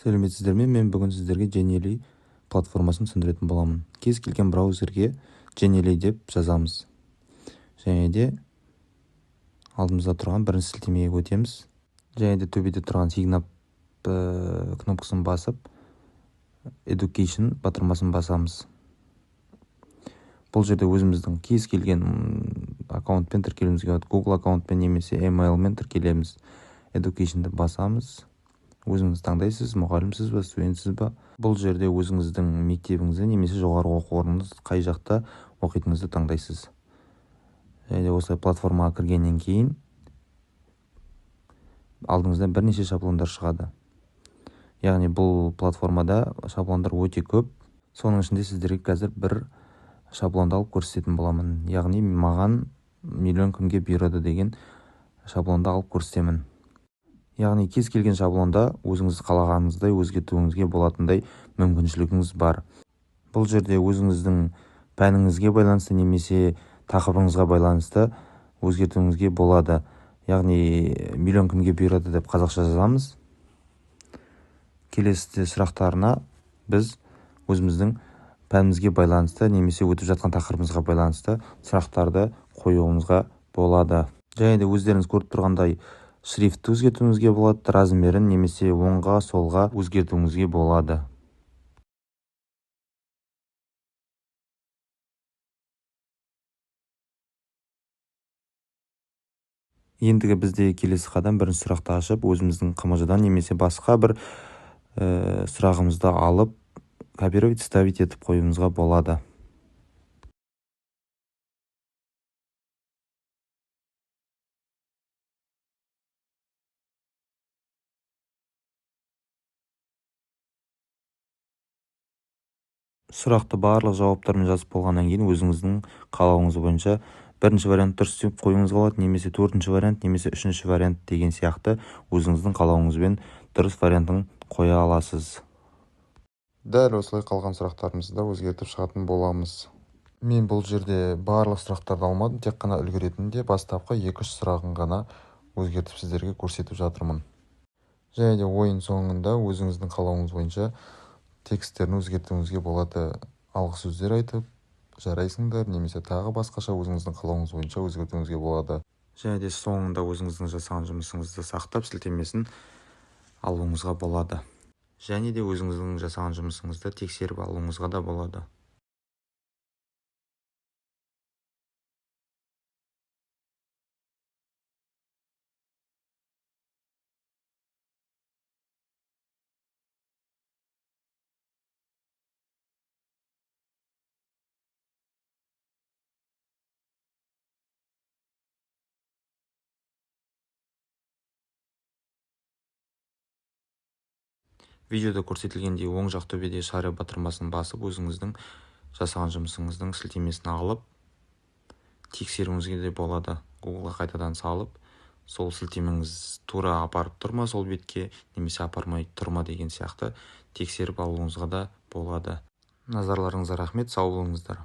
Сәлеметсіздер ме? Мен бүгін сіздерге Genially платформасын түсіндіретін боламын. Кез келген браузерге Genially деп жазамыз. Және де алдымызда тұрған бірінші сілтемеге өтеміз. Және де төбеде тұрған Sign up кнопкасын басып, Education батырмасын басамыз. Бұл жерде өзіміздің кез келген аккаунтпен тіркелуімізге болады. Google аккаунтпен немесе emailмен тіркелеміз. Education'ды басамыз. Өзіңіз таңдайсыз, мұғалімсіз ба, студентсіз ба. Бұл жерде өзіңіздің мектебіңізді немесе жоғарғы оқу орныңыз қай жақта оқитыныңызды таңдайсыз. Және осылай платформаға кіргеннен кейін алдыңызда бірнеше шаблондар шығады. Яғни бұл платформада шаблондар өте көп. Соның ішінде сіздерге қазір бір шаблонды алып көрсететін боламын. Яғни маған миллион күнге бұйырады деген шаблонды алып көрсетемін. Яғни кез келген шаблонда өзіңіз қалағаныңыздай өзгертуіңізге болатындай мүмкіншілігіңіз бар. Бұл жерде өзіңіздің пәніңізге байланысты немесе тақырыбыңызға байланысты өзгертуіңізге болады. Яғни миллион күнге бұйырады деп қазақша жазамыз. Келесі сұрақтарына біз өзіміздің пәнімізге байланысты немесе өтіп жатқан тақырыбымызға байланысты сұрақтарды қоюымызға болады. Және де өздеріңіз көріп тұрғандай шрифтті өзгертуіңізге болады, размерін немесе оңға, солға өзгертуіңізге болады. Ендігі біздегі келесі қадам бірінші сұрақты ашып, өзіміздің қымыжыдан немесе басқа бір сұрағымызды алып, копировать, вставить етіп қоюымызға болады. Сұрақты барлық жауаптармен жазып болғаннан кейін өзіңіздің қалауыңыз бойынша бірінші вариант дұрыс деп қоюыңызға болады, немесе төртінші вариант, немесе үшінші вариант деген сияқты өзіңіздің қалауыңызбен дұрыс вариантын қоя аласыз. Дәл осылай қалған сұрақтарымызды да өзгертіп шығатын боламыз. Мен бұл жерде барлық сұрақтарды алмадым, тек қана үлгеретінде бастапқы 2-3 сұрағын ғана өзгертіп сіздерге көрсетіп жатырмын. Және де ойын соңында өзіңіздің қалауыңыз бойынша тексттерін өзгертуіңізге болады. Алғы сөздер айтып, жарайсыңдар, немесе тағы басқаша өзіңіздің қалауыңыз бойынша өзгертуіңізге болады. Және де соңында өзіңіздің жасаған жұмысыңызды сақтап, сілтемесін алуыңызға болады. Және де өзіңіздің жасаған жұмысыңызды тексеріп алуыңызға да болады. Видеода көрсетілгендей оң жақ төбеде шара батырмасын басып, өзіңіздің жасаған жұмысыңыздың сілтемесін алып, тексеруіңізге де болады. Googleға қайтадан салып, сол сілтемеңіз тура апарып тұрма сол бетке, немесе апармай тұрма деген сияқты тексеріп алуыңызға да болады. Назарларыңызға рахмет, сау болыңыздар.